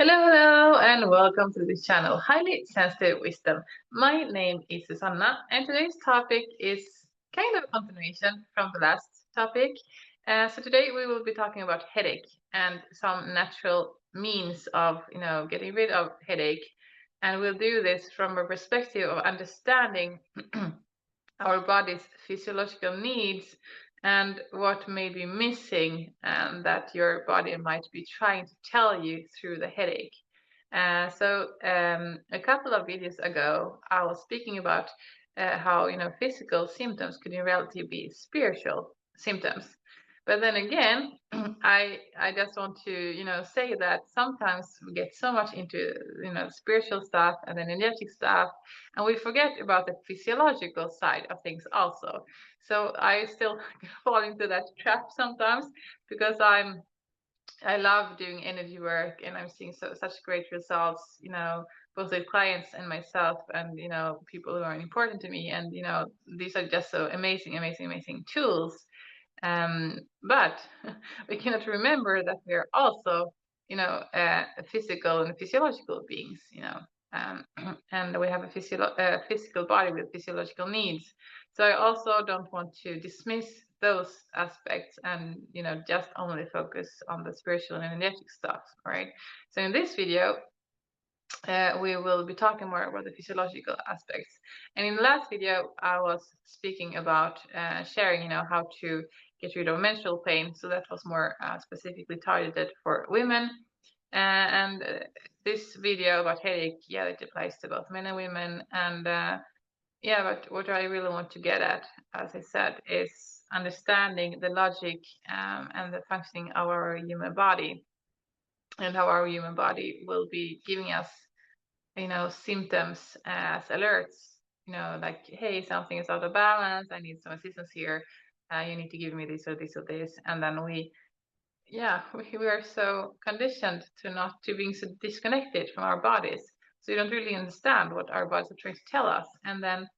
Hello, and welcome to this channel, Highly Sensitive Wisdom. My name is Susanna, and today's topic is kind of a continuation from the last topic. So today we will be talking about headache and some natural means of, getting rid of headache. And we'll do this from a perspective of understanding our body's physiological needs and what may be missing and that your body might be trying to tell you through the headache. A couple of videos ago, I was speaking about how physical symptoms could in reality be spiritual symptoms. But then again, I just want to say that sometimes we get so much into spiritual stuff and then energetic stuff, and we forget about the physiological side of things also. So I still fall into that trap sometimes because I love doing energy work and I'm seeing such great results, both with clients and myself and, people who are important to me. And, these are just so amazing tools. But we cannot remember that we are also, physical and physiological beings, and we have a physical body with physiological needs. So I also don't want to dismiss those aspects and just only focus on the spiritual and energetic stuff, right? So in this video we will be talking more about the physiological aspects, and in the last video I was speaking about sharing how to get rid of menstrual pain, so that was more specifically targeted for women. This video about headache, yeah, it applies to both men and women. And yeah, but what I really want to get at, as I said, is understanding the logic and the functioning of our human body, and how our human body will be giving us, symptoms as alerts, like, hey, something is out of balance, I need some assistance here, you need to give me this or this or this. And then we are so conditioned to being so disconnected from our bodies, so we don't really understand what our bodies are trying to tell us. And then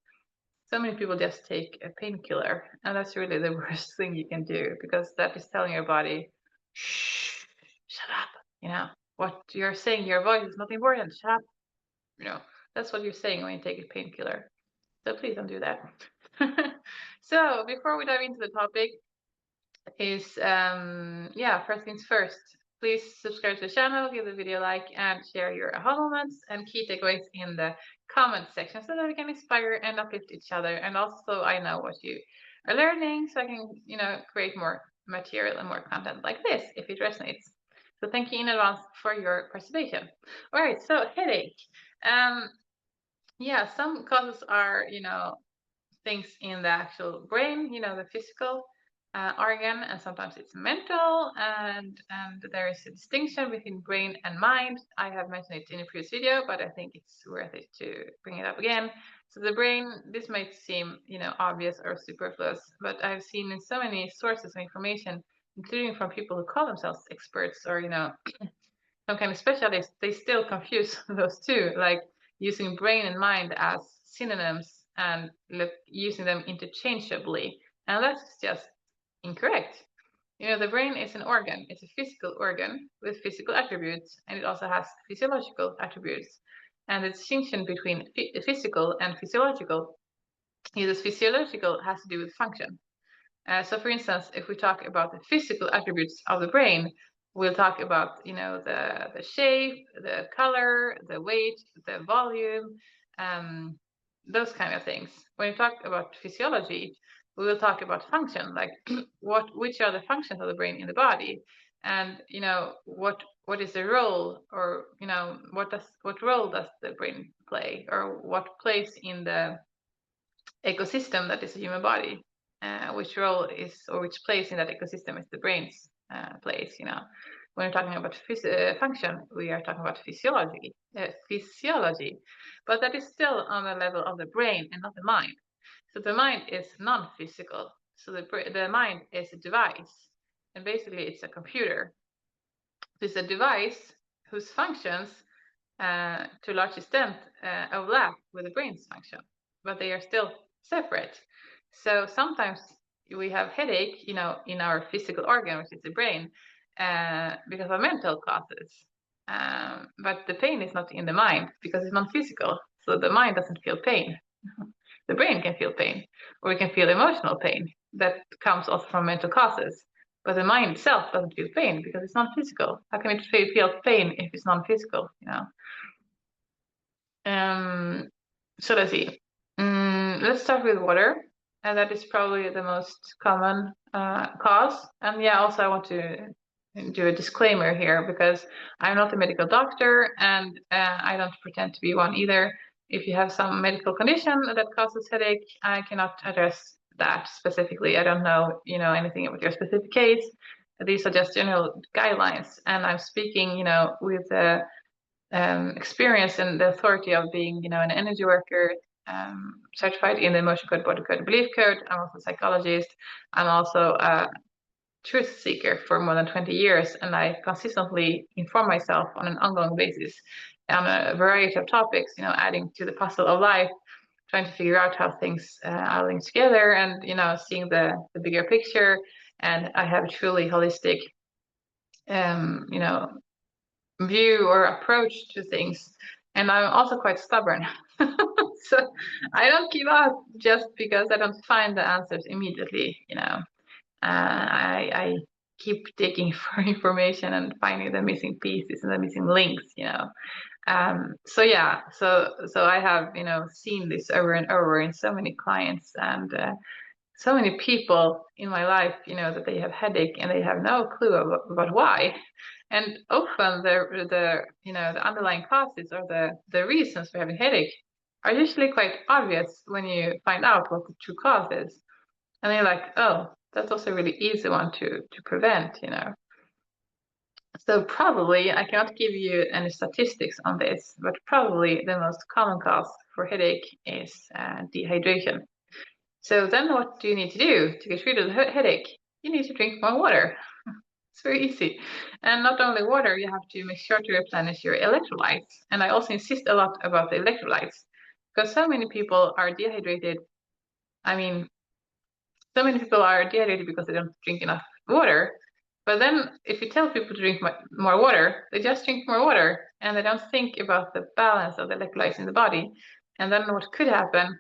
so many people just take a painkiller, and that's really the worst thing you can do, because that is telling your body, shh, shut up, what you're saying, your voice is not important, shut up. That's what you're saying when you take a painkiller. So please don't do that. So before we dive into the topic, first things first, please subscribe to the channel, give the video a like, and share your aha moments and key takeaways in the comment section so that we can inspire and uplift each other. And also I know what you are learning, so I can create more material and more content like this if it resonates. So thank you in advance for your participation. All right, so headache. Some causes are things in the actual brain, the physical organ, and sometimes it's mental, and there is a distinction between brain and mind. I have mentioned it in a previous video, but I think it's worth it to bring it up again. So the brain, this might seem obvious or superfluous, but I've seen in so many sources of information, including from people who call themselves experts or some kind of specialists, they still confuse those two, like using brain and mind as synonyms and using them interchangeably, and that's just incorrect. The brain is an organ. It's a physical organ with physical attributes, and it also has physiological attributes. And the distinction between physical and physiological is physiological has to do with function. So for instance, if we talk about the physical attributes of the brain, we'll talk about the shape, the color, the weight, the volume, those kind of things. When we talk about physiology, we will talk about function, like which are the functions of the brain in the body, and what is the role, or what role does the brain play, or what place in the ecosystem that is a human body, which role is, or which place in that ecosystem is the brain's place. When we're talking about function, we are talking about physiology, but that is still on the level of the brain and not the mind. So the mind is non-physical. So the mind is a device, and basically it's a computer. It's a device whose functions, to a large extent, overlap with the brain's function, but they are still separate. So sometimes we have headache, in our physical organ, which is the brain, because of mental causes. but the pain is not in the mind because it's non-physical. So the mind doesn't feel pain. The brain can feel pain, or we can feel emotional pain that comes also from mental causes. But the mind itself doesn't feel pain because it's non-physical. How can it feel pain if it's non-physical? So let's see. Let's start with water, and that is probably the most common cause. And yeah, also I want to do a disclaimer here because I'm not a medical doctor, and I don't pretend to be one either. If you have some medical condition that causes headache, I cannot address that specifically. I don't know, anything about your specific case. These are just general guidelines, and I'm speaking, with experience and the authority of being, an energy worker, certified in the emotion code, body code, belief code. I'm also a psychologist. I'm also a truth seeker for more than 20 years, and I consistently inform myself on an ongoing basis on a variety of topics, adding to the puzzle of life, trying to figure out how things are linked together, and seeing the bigger picture. And I have a truly holistic view or approach to things, and I'm also quite stubborn. So I don't give up just because I don't find the answers immediately. I keep digging for information and finding the missing pieces and the missing links. So yeah, so I have seen this over and over in so many clients and so many people in my life, that they have headache and they have no clue about why. And often the underlying causes or the reasons for having headache are usually quite obvious when you find out what the true cause is. And you're like, oh, that was a really easy one to prevent. So probably, I cannot give you any statistics on this, but probably the most common cause for headache is dehydration. So then what do you need to do to get rid of the headache? You need to drink more water. It's very easy. And not only water, you have to make sure to replenish your electrolytes. And I also insist a lot about the electrolytes because so many people are dehydrated. I mean, so many people are dehydrated because they don't drink enough water. But then if you tell people to drink more water, they just drink more water and they don't think about the balance of the electrolytes in the body. And then what could happen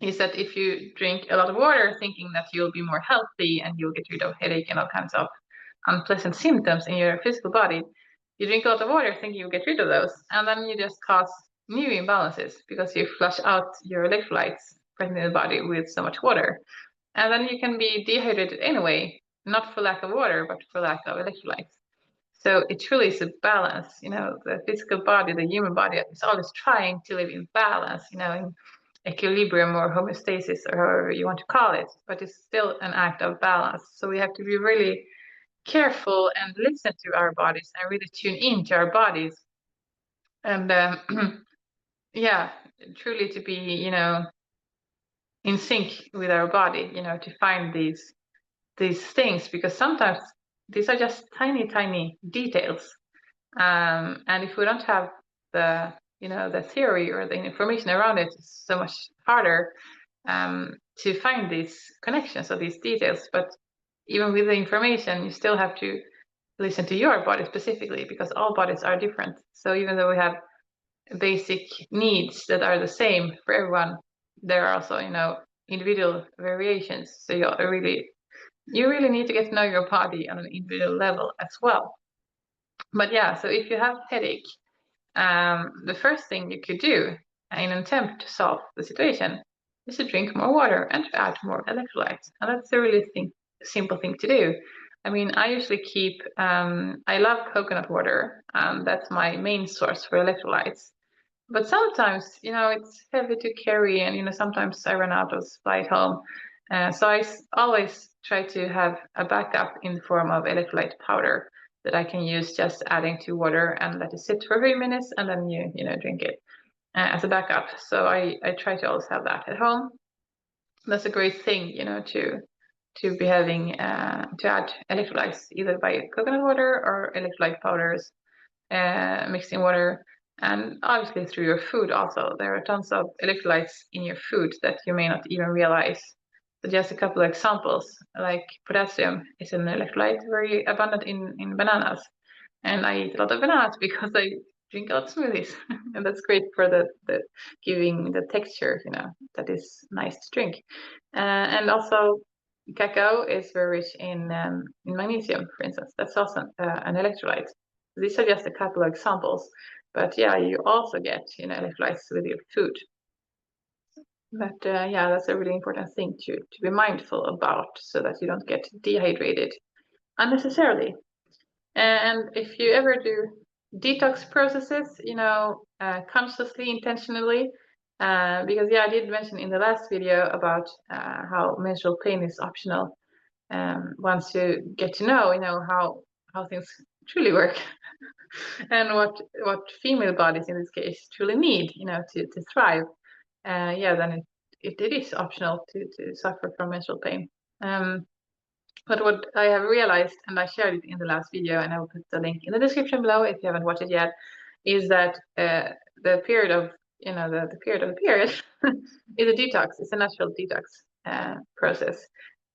is that if you drink a lot of water thinking that you'll be more healthy and you'll get rid of headache and all kinds of unpleasant symptoms in your physical body, you drink a lot of water thinking you'll get rid of those, and then you just cause new imbalances because you flush out your electrolytes present in the body with so much water. And then you can be dehydrated anyway, not for lack of water, but for lack of electrolytes. So it truly is a balance, the physical body, the human body is always trying to live in balance, in equilibrium or homeostasis or however you want to call it, but it's still an act of balance. So we have to be really careful and listen to our bodies and really tune into our bodies. And yeah, truly to be, in sync with our body, to find these things, because sometimes these are just tiny details. And if we don't have the the theory or the information around it, it's so much harder to find these connections or these details. But even with the information, you still have to listen to your body specifically, because all bodies are different. So even though we have basic needs that are the same for everyone, there are also individual variations. So you really need to get to know your body on an individual level as well. But yeah, so if you have headache, the first thing you could do in an attempt to solve the situation is to drink more water and to add more electrolytes. And that's a really simple thing to do. I mean, I usually keep, I love coconut water. That's my main source for electrolytes. But sometimes, it's heavy to carry, and, sometimes I run out of supply at home. So I always try to have a backup in the form of electrolyte powder that I can use just adding to water and let it sit for a few minutes, and then you drink it as a backup. So I try to always have that at home. That's a great thing, to be having to add electrolytes either by coconut water or electrolyte powders mixed in water, and obviously through your food also. There are tons of electrolytes in your food that you may not even realize. So just a couple of examples, like potassium is an electrolyte very abundant in bananas. And I eat a lot of bananas because I drink a lot of smoothies, and that's great for the giving the texture, that is nice to drink. And also, cacao is very rich in magnesium, for instance. That's also an electrolyte. These are just a couple of examples, but yeah, you also get electrolytes with your food. But yeah, that's a really important thing to be mindful about, so that you don't get dehydrated unnecessarily. And if you ever do detox processes, consciously, intentionally, because yeah, I did mention in the last video about how menstrual pain is optional. Once you get to know, how things truly work, and what female bodies in this case truly need, to thrive. Yeah, then it is optional to suffer from menstrual pain. But what I have realized, and I shared it in the last video, and I will put the link in the description below if you haven't watched it yet, is that the period of the period of the period is a detox. It's a natural detox process,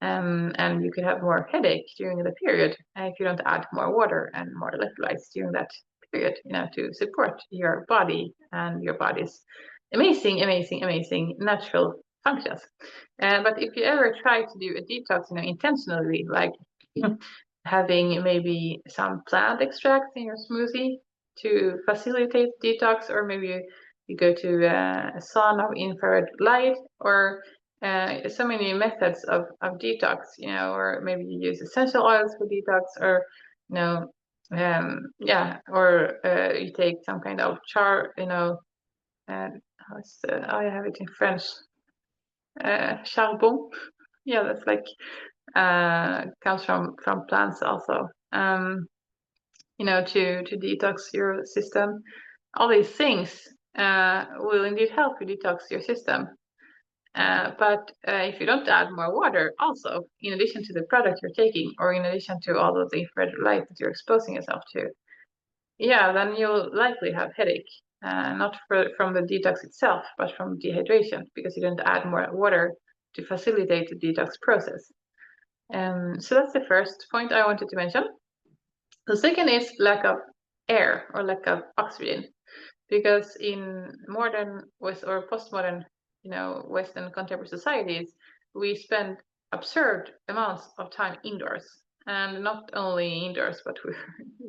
and you could have more headache during the period if you don't add more water and more electrolytes during that period, to support your body and your body's amazing, amazing, amazing natural functions. But if you ever try to do a detox, intentionally, like having maybe some plant extracts in your smoothie to facilitate detox, or maybe you go to a sauna of infrared light, or so many methods of detox, or maybe you use essential oils for detox, or yeah, or you take some kind of I have it in French, charbon. Yeah, that's like comes from plants also. To detox your system. All these things will indeed help you detox your system. But if you don't add more water, also in addition to the product you're taking, or in addition to all of the infrared light that you're exposing yourself to, yeah, then you'll likely have headache. Not from the detox itself, but from dehydration, because you didn't add more water to facilitate the detox process. So that's the first point I wanted to mention. The second is lack of air, or lack of oxygen, because in modern or postmodern, Western contemporary societies, we spend absurd amounts of time indoors, and not only indoors, but we're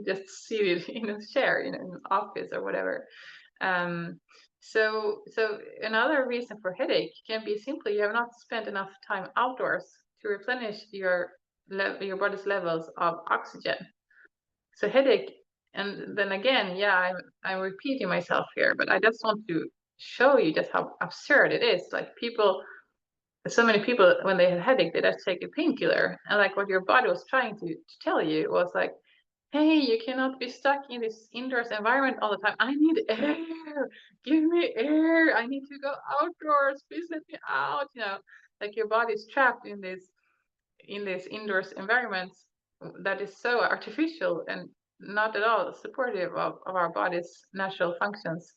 just seated in a chair, in an office or whatever. So another reason for headache can be simply you have not spent enough time outdoors to replenish your body's levels of oxygen. So headache, and then again, yeah, I'm repeating myself here, but I just want to show you just how absurd it is. Like so many people, when they have headache, they just take a painkiller, and like what your body was trying to tell you was like, hey, you cannot be stuck in this indoors environment all the time. I need air. Give me air. I need to go outdoors. Please let me out. Like your body's trapped in this indoors environments that is so artificial and not at all supportive of our body's natural functions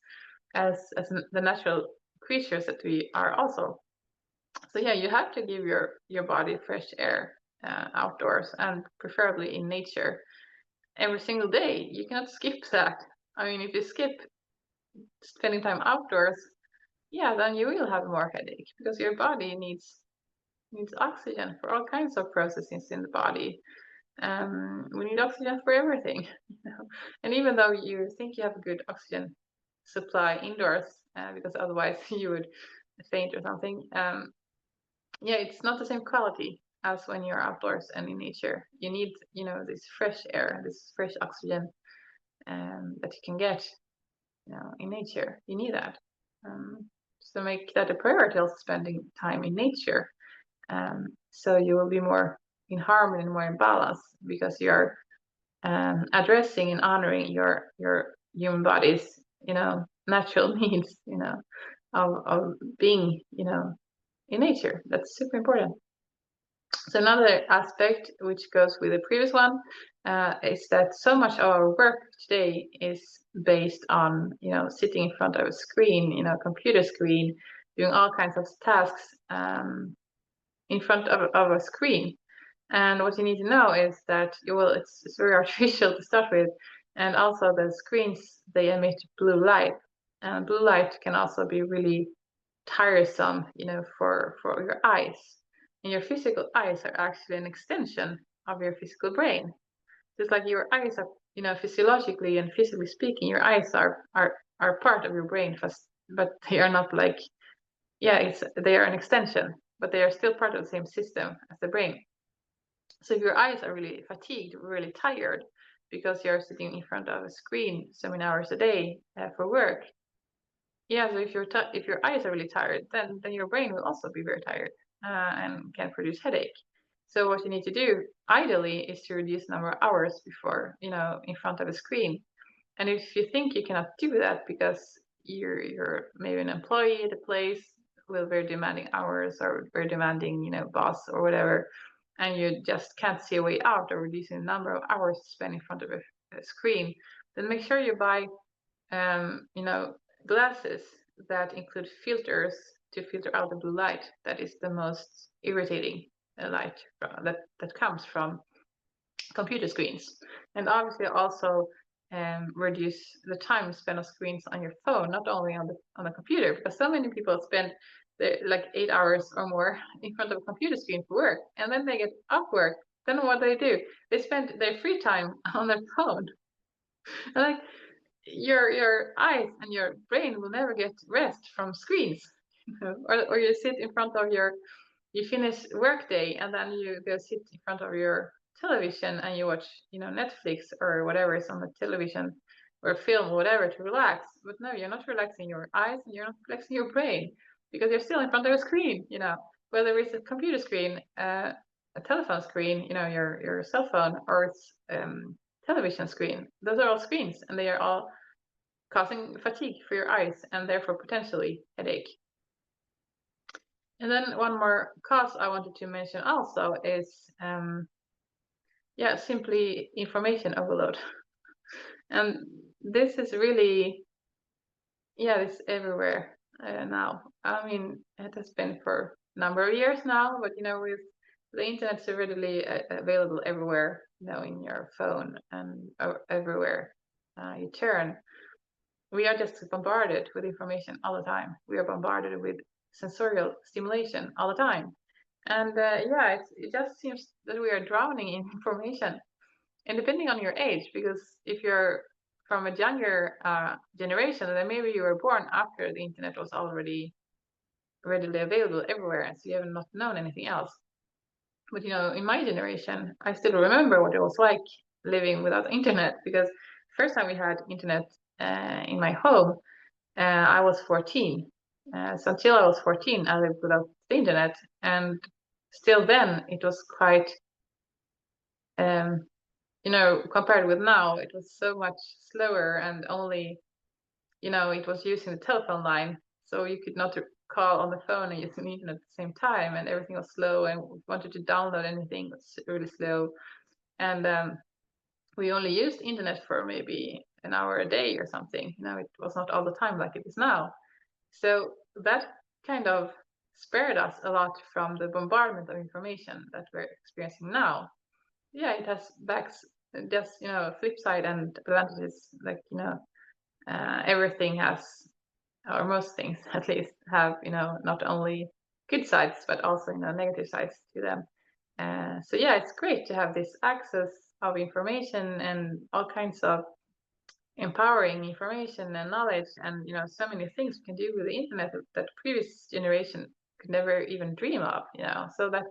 as the natural creatures that we are also. So yeah, you have to give your body fresh air outdoors, and preferably in nature, every single day. You cannot skip that. I mean, if you skip spending time outdoors, yeah, then you will have more headache, because your body needs oxygen for all kinds of processes in the body. We need oxygen for everything. And even though you think you have a good oxygen supply indoors, because otherwise you would faint or something, yeah, it's not the same quality as when you're outdoors and in nature. You need, this fresh air, this fresh oxygen that you can get, in nature. You need that. So make that a priority, also spending time in nature. So you will be more in harmony and more in balance, because you're addressing and honoring your human body's, natural needs, of being, in nature. That's super important. So another aspect which goes with the previous one is that so much of our work today is based on, sitting in front of a screen, computer screen, doing all kinds of tasks in front of a screen. And what you need to know is that it's very artificial to start with, And also the screens, they emit blue light, and blue light can also be really tiresome, for your eyes. And your physical eyes are actually an extension of your physical brain. Just like your eyes are, physiologically and physically speaking, your eyes are part of your brain, but they are not like, they are an extension, but they are still part of the same system as the brain. So if your eyes are really fatigued, really tired, because you're sitting in front of a screen so many hours a day for work, so if your eyes are really tired, then your brain will also be very tired and can produce headache. So what you need to do, ideally, is to reduce the number of hours before, in front of a screen. And if you think you cannot do that because you're maybe an employee at a place with very demanding hours or very demanding, boss or whatever, and you just can't see a way out or reducing the number of hours spent in front of a screen, then make sure you buy, you know, glasses that include filters to filter out the blue light that is the most irritating light that comes from computer screens. And obviously also reduce the time spent on screens on your phone, not only on the computer, because so many people spend like 8 hours or more in front of a computer screen for work, and then they get off work. Then what do? They spend their free time on their phone. And like your eyes and your brain will never get rest from screens. Or you sit in front of you finish workday and then you go sit in front of your television and you watch, Netflix or whatever is on the television or film or whatever to relax. But no, you're not relaxing your eyes and you're not relaxing your brain because you're still in front of a screen, whether it's a computer screen, a telephone screen, your cell phone, or it's television screen. Those are all screens and they are all causing fatigue for your eyes and therefore potentially headache. And then one more cause I wanted to mention also is, simply information overload. And this is really, it's everywhere now. I mean, it has been for a number of years now, but with the internet so readily available everywhere, in your phone and everywhere you turn, we are just bombarded with information all the time. We are bombarded with sensorial stimulation all the time. And it just seems that we are drowning in information. And depending on your age, because if you're from a younger generation, then maybe you were born after the internet was already readily available everywhere, and so you have not known anything else. But in my generation, I still remember what it was like living without internet, because first time we had internet in my home, I was 14. So until I was 14, I lived without the internet, and still then it was quite, compared with now, it was so much slower, and only, it was using the telephone line, so you could not call on the phone and use the internet at the same time, and everything was slow, and if you wanted to download anything, it was really slow. And we only used internet for maybe an hour a day or something. It was not all the time like it is now. So that kind of spared us a lot from the bombardment of information that we're experiencing now. It has backs, just flip side and advantages, like everything has, or most things at least have, not only good sides but also negative sides to them. So it's great to have this access of information and all kinds of empowering information and knowledge, and so many things we can do with the internet that previous generation could never even dream of. So that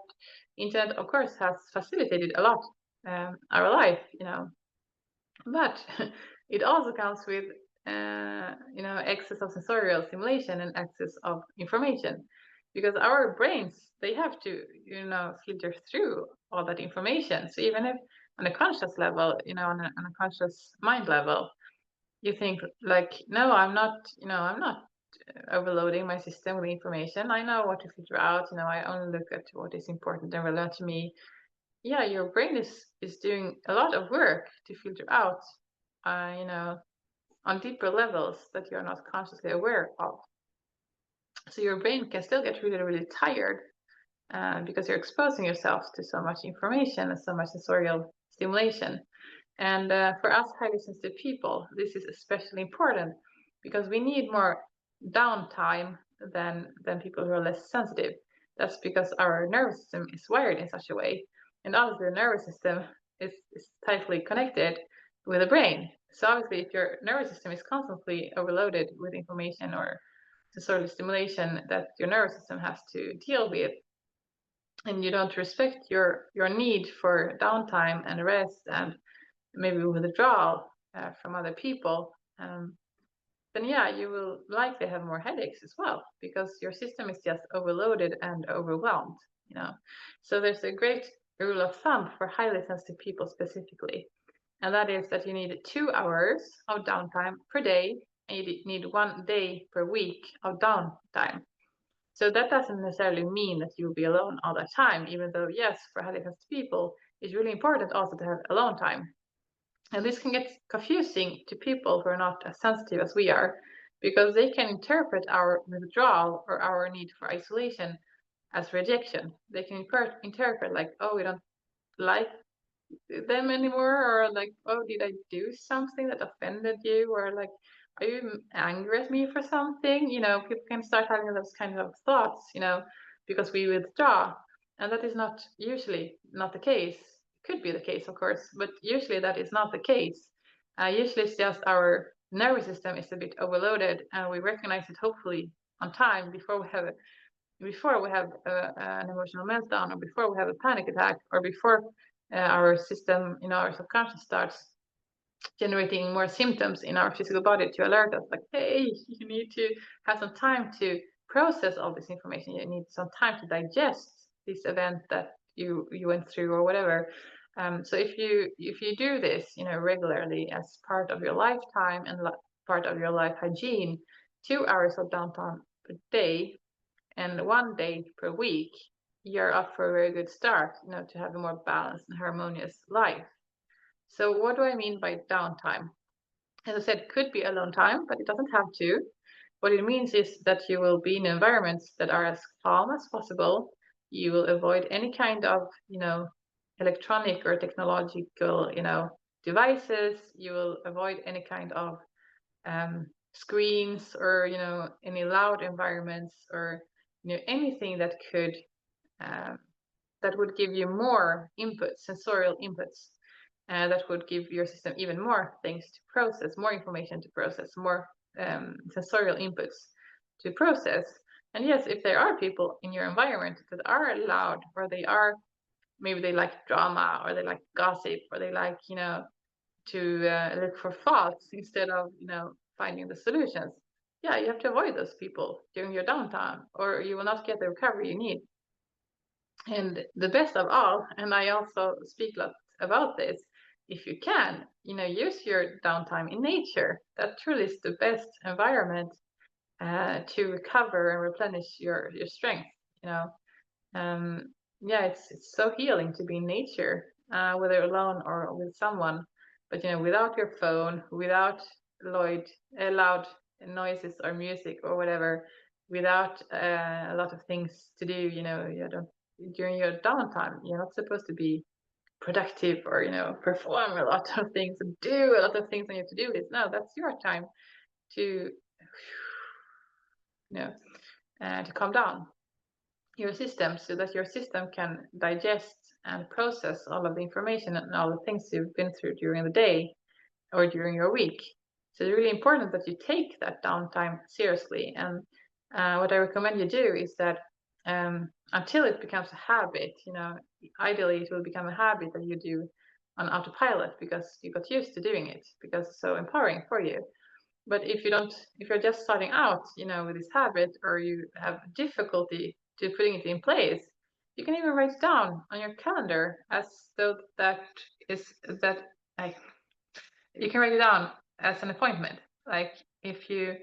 internet of course has facilitated a lot our life, but it also comes with excess of sensorial stimulation and excess of information, because our brains, they have to filter through all that information. So even if on a conscious level, on a conscious mind level, you think like, no, I'm not overloading my system with information. I know what to filter out. I only look at what is important and relevant to me. Your brain is doing a lot of work to filter out, on deeper levels that you're not consciously aware of. So your brain can still get really, really tired because you're exposing yourself to so much information and so much sensorial stimulation. And for us highly sensitive people, this is especially important because we need more downtime than people who are less sensitive. That's because our nervous system is wired in such a way. And obviously, the nervous system is tightly connected with the brain. So, obviously, if your nervous system is constantly overloaded with information or sensorial stimulation that your nervous system has to deal with, and you don't respect your need for downtime and rest and maybe withdrawal from other people, then yeah, you will likely have more headaches as well because your system is just overloaded and overwhelmed, you know. So there's a great rule of thumb for highly sensitive people specifically, and that is that you need 2 hours of downtime per day, and you need 1 day per week of downtime. So that doesn't necessarily mean that you'll be alone all the time, even though, yes, for highly sensitive people, it's really important also to have alone time. And this can get confusing to people who are not as sensitive as we are, because they can interpret our withdrawal or our need for isolation as rejection. They can interpret like, oh, we don't like them anymore, or like, oh, did I do something that offended you, or like, are you angry at me for something? You know, people can start having those kind of thoughts, you know, because we withdraw, and that is not usually not the case. Could be the case, of course, but usually that is not the case. Usually it's just our nervous system is a bit overloaded, and we recognize it hopefully on time before we have an emotional meltdown, or before we have a panic attack, or before our system, you know, our subconscious starts generating more symptoms in our physical body to alert us, like, hey, you need to have some time to process all this information. You need some time to digest this event that you went through or whatever. So if you do this, you know, regularly as part of your lifetime and part of your life hygiene, 2 hours of downtime per day and 1 day per week, you're up for a very good start, you know, to have a more balanced and harmonious life. So what do I mean by downtime? As I said, could be alone time, but it doesn't have to. What it means is that you will be in environments that are as calm as possible. You will avoid any kind of, you know, electronic or technological, you know, devices. You will avoid any kind of screens, or, you know, any loud environments, or, you know, anything that could um, that would give you more inputs, sensorial inputs, that would give your system even more things to process, more information to process, more sensorial inputs to process. And yes, if there are people in your environment that are loud, or they are, maybe they like drama, or they like gossip, or they like, you know, to look for faults instead of, you know, finding the solutions, yeah, you have to avoid those people during your downtime, or you will not get the recovery you need. And the best of all, and I also speak a lot about this, if you can, you know, use your downtime in nature. That truly is the best environment to recover and replenish your strength. You know, yeah, it's so healing to be in nature, whether alone or with someone. But you know, without your phone, without loud noises or music or whatever, without a lot of things to do, you know, you don't, during your downtime, you're not supposed to be productive, or, you know, perform a lot of things and do a lot of things on your to-do list. No, that's your time to, you know, to calm down your system, so that your system can digest and process all of the information and all the things you've been through during the day or during your week. So it's really important that you take that downtime seriously. And what I recommend you do is that until it becomes a habit, you know, ideally it will become a habit that you do on autopilot because you got used to doing it, because it's so empowering for you. But if you're just starting out, you know, with this habit, or you have difficulty to putting it in place, you can even write it down on your calendar, as though that is that like, you can write it down as an appointment. Like, if you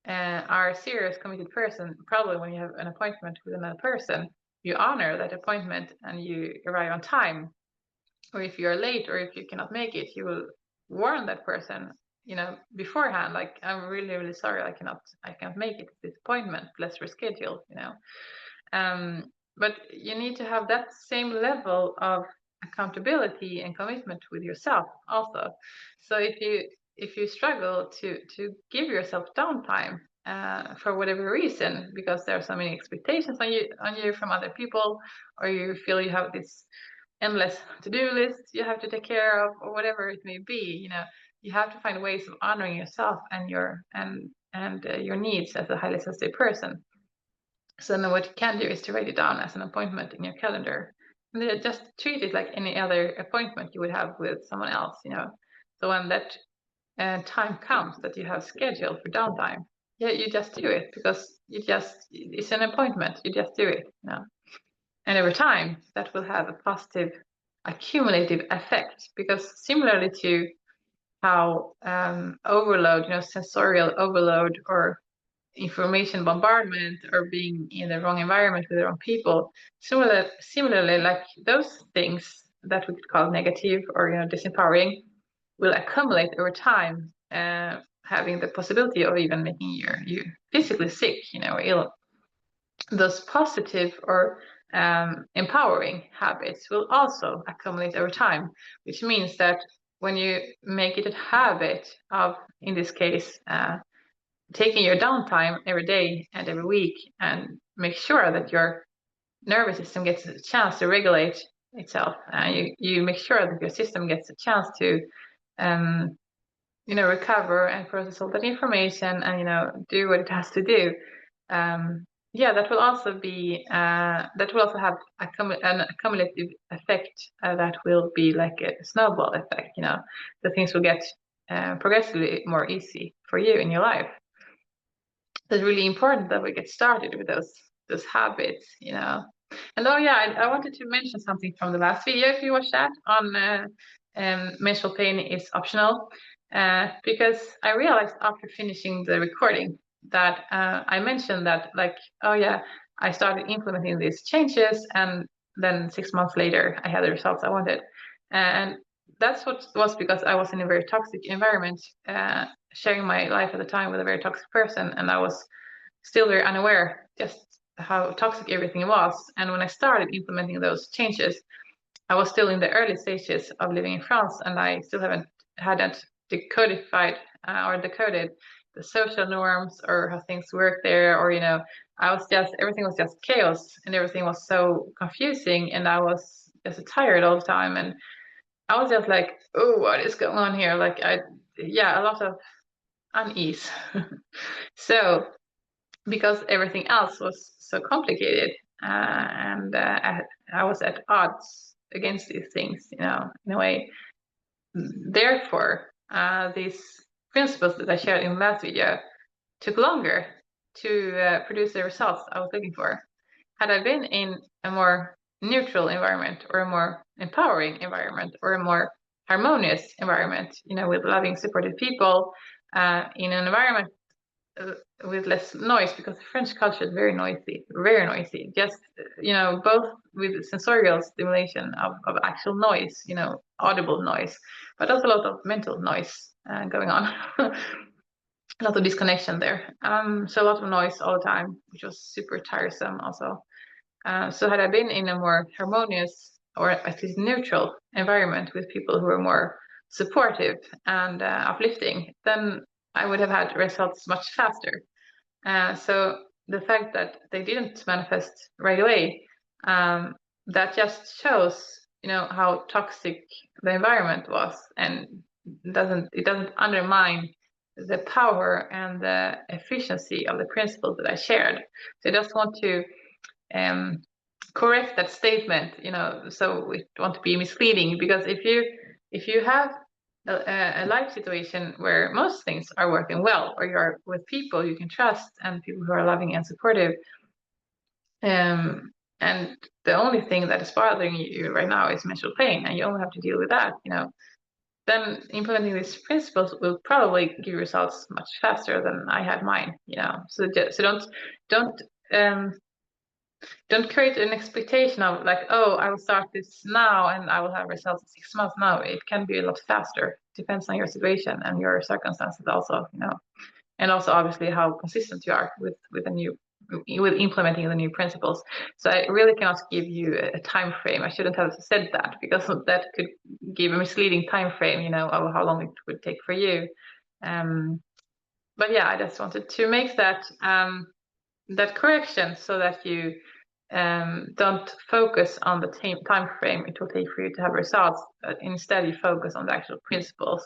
are a serious committed person, probably when you have an appointment with another person, you honor that appointment and you arrive on time. Or if you're late, or if you cannot make it, you will warn that person, you know, beforehand, like, I'm really, really sorry, I can't make it to this appointment, let's reschedule, you know. But you need to have that same level of accountability and commitment with yourself also. So if you struggle to give yourself downtime for whatever reason, because there are so many expectations on you from other people, or you feel you have this endless to-do list you have to take care of, or whatever it may be, you have to find ways of honoring yourself and your needs as a highly sensitive person. So then what you can do is to write it down as an appointment in your calendar, and then just treat it like any other appointment you would have with someone else. So when that time comes that you have scheduled for downtime, yeah, you just do it, because it's an appointment. You just do it. And over time, that will have a positive accumulative effect, because similarly to how overload, sensorial overload or information bombardment or being in the wrong environment with the wrong people, similarly, like those things that we could call negative or disempowering will accumulate over time, having the possibility of even making you physically sick, or ill. Those positive or empowering habits will also accumulate over time, which means that when you make it a habit of, in this case, taking your downtime every day and every week, and make sure that your nervous system gets a chance to regulate itself, you make sure that your system gets a chance to recover and process all that information and do what it has to do. That will also have an accumulative effect that will be like a snowball effect. The things will get progressively more easy for you in your life. So it's really important that we get started with those habits. And I wanted to mention something from the last video, if you watched that, on menstrual pain is optional, because I realized after finishing the recording that I mentioned that, like, I started implementing these changes, and then 6 months later I had the results I wanted. And that's what was because I was in a very toxic environment, sharing my life at the time with a very toxic person, and I was still very unaware just how toxic everything was. And when I started implementing those changes, I was still in the early stages of living in France, and I still hadn't decodified or decoded the social norms or how things work there, or everything was just chaos, and everything was so confusing, and I was just tired all the time, and I was just like, oh, what is going on here? Like, a lot of unease. So because everything else was so complicated, and I was at odds against these things, in a way. Therefore, these principles that I shared in the last video took longer to produce the results I was looking for. Had I been in a more neutral environment, or a more empowering environment, or a more harmonious environment, with loving, supportive people, in an environment with less noise, because the French culture is very noisy, just both with sensorial stimulation of actual noise, audible noise, but also a lot of mental noise going on. A lot of disconnection there, so a lot of noise all the time, which was super tiresome also. So had I been in a more harmonious, or at least neutral environment with people who were more supportive and uplifting, then I would have had results much faster. So the fact that they didn't manifest right away, that just shows, how toxic the environment was, and it doesn't undermine the power and the efficiency of the principles that I shared. So I just want to correct that statement, so we don't want to be misleading, because if you have a life situation where most things are working well, or you're with people you can trust and people who are loving and supportive, and the only thing that is bothering you right now is menstrual pain, and you only have to deal with that, then implementing these principles will probably give results much faster than I had mine. So don't create an expectation of, like, oh, I will start this now and I will have results in 6 months. No, it can be a lot faster. Depends on your situation and your circumstances also, and also obviously how consistent you are with a new with implementing the new principles. So I really cannot give you a time frame. I shouldn't have said that, because that could give a misleading time frame, of how long it would take for you. But yeah, I just wanted to make that correction, so that you don't focus on the time frame it will take for you to have results, but instead you focus on the actual principles.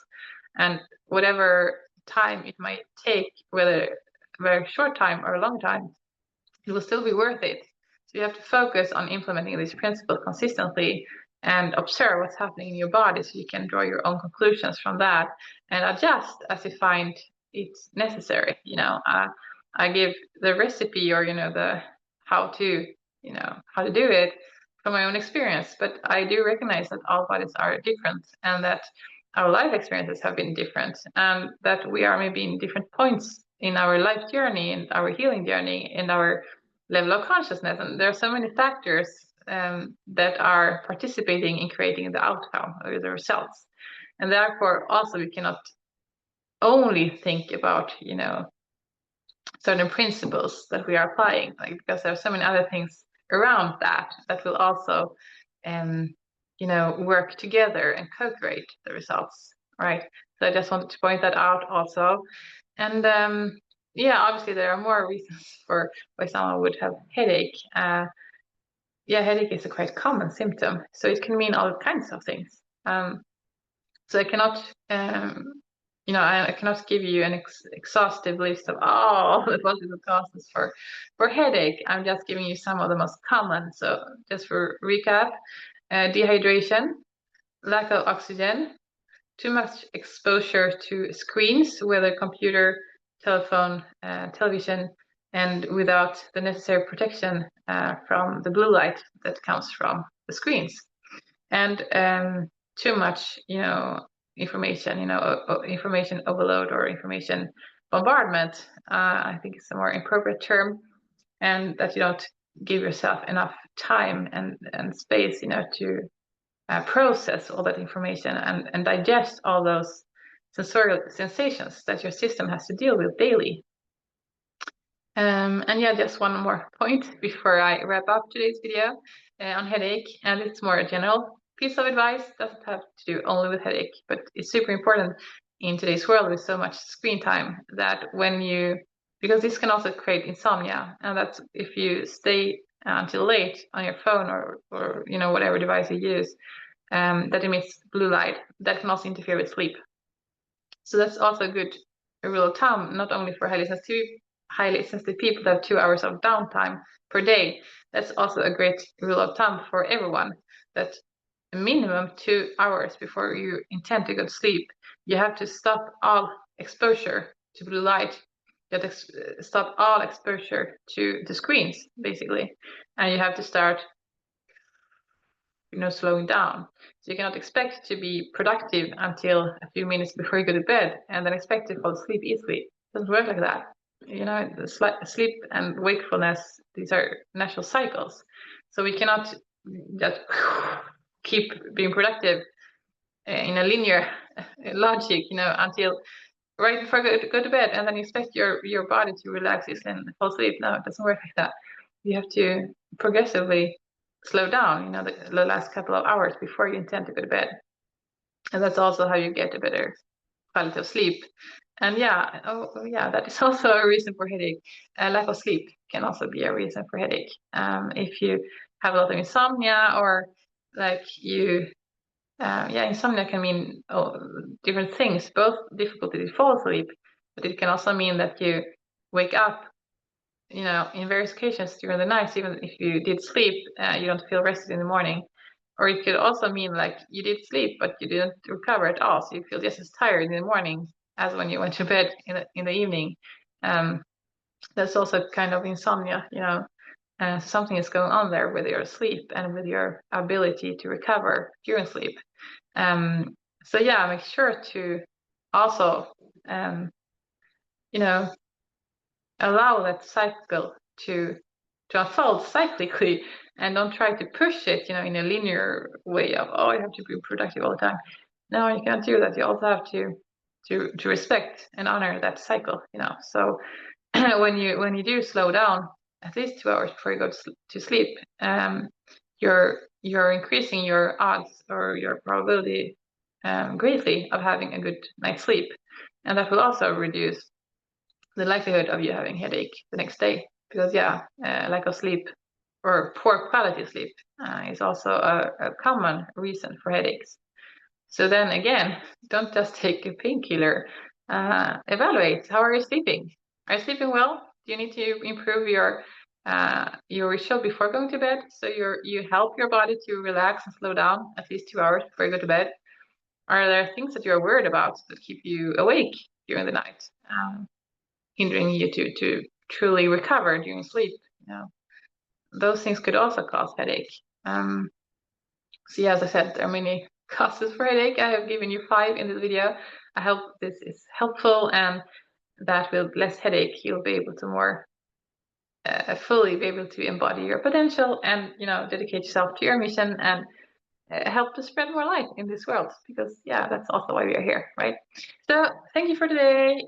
And whatever time it might take, whether a very short time or a long time, it will still be worth it. So you have to focus on implementing these principles consistently and observe what's happening in your body, so you can draw your own conclusions from that and adjust as you find it's necessary. I give the recipe, or the how to do it from my own experience, but I do recognize that all bodies are different, and that our life experiences have been different, and that we are maybe in different points in our life journey and our healing journey and our level of consciousness. And there are so many factors that are participating in creating the outcome or the results. And therefore, also, we cannot only think about, certain principles that we are applying, because there are so many other things around that will also, work together and co-create the results, right? So I just wanted to point that out also. And obviously there are more reasons for why someone would have headache. Headache is a quite common symptom, so it can mean all kinds of things. So I cannot, I cannot give you an exhaustive list of all the possible causes for headache. I'm just giving you some of the most common. So just for recap, dehydration, lack of oxygen, too much exposure to screens, whether computer, telephone, television, and without the necessary protection from the blue light that comes from the screens. And too much, information, information overload or information bombardment, I think is a more appropriate term, and that you don't give yourself enough time and space, to process all that information and digest all those sensorial sensations that your system has to deal with daily. Just one more point before I wrap up today's video on headache, and it's more a general piece of advice. Doesn't have to do only with headache, but it's super important in today's world with so much screen time, that because this can also create insomnia, and that's if you stay until late on your phone or whatever device you use that emits blue light, that can also interfere with sleep. So that's also a good rule of thumb, not only for highly sensitive people that have 2 hours of downtime per day. That's also a great rule of thumb for everyone, that a minimum 2 hours before you intend to go to sleep, you have to stop all exposure to blue light. You have to stop all exposure to the screens, basically, and you have to start slowing down. So you cannot expect to be productive until a few minutes before you go to bed and then expect to fall asleep easily. It doesn't work like that. Sleep and wakefulness, these are natural cycles. So we cannot just keep being productive in a linear logic, until right before you go to bed, and then you expect your body to relax and fall asleep. No, it doesn't work like that. You have to progressively slow down, the last couple of hours before you intend to go to bed. And that's also how you get a better quality of sleep. And that is also a reason for headache. Lack of sleep can also be a reason for headache. If you have a lot of insomnia, or insomnia can mean different things, both difficulty to fall asleep, but it can also mean that you wake up in various occasions during the night, even if you did sleep, you don't feel rested in the morning. Or it could also mean you did sleep, but you didn't recover at all, so you feel just as tired in the morning as when you went to bed in the evening. That's also kind of insomnia, something is going on there with your sleep and with your ability to recover during sleep. Make sure to also, allow that cycle to unfold cyclically, and don't try to push it, in a linear way of, you have to be productive all the time. No, you can't do that. You also have to respect and honor that cycle, So when you do slow down at least 2 hours before you go to sleep, you're increasing your odds or your probability greatly of having a good night's sleep, and that will also reduce the likelihood of you having headache the next day. Because lack of sleep or poor quality sleep is also a common reason for headaches. So then again, don't just take a painkiller. Evaluate, how are you sleeping? Are you sleeping well? Do you need to improve your ritual before going to bed, so you help your body to relax and slow down at least 2 hours before you go to bed? Are there things that you're worried about that keep you awake during the night, hindering you to truly recover during sleep? Those things could also cause headache. So as I said, there are many causes for headache. I have given you 5 in this video. I hope this is helpful, and that with less headache, you'll be able to more fully be able to embody your potential and dedicate yourself to your mission and help to spread more light in this world, because that's also why we are here, right? So thank you for today.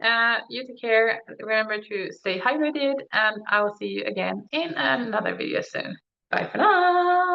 You take care. Remember to stay hydrated, and I will see you again in another video soon. Bye for now.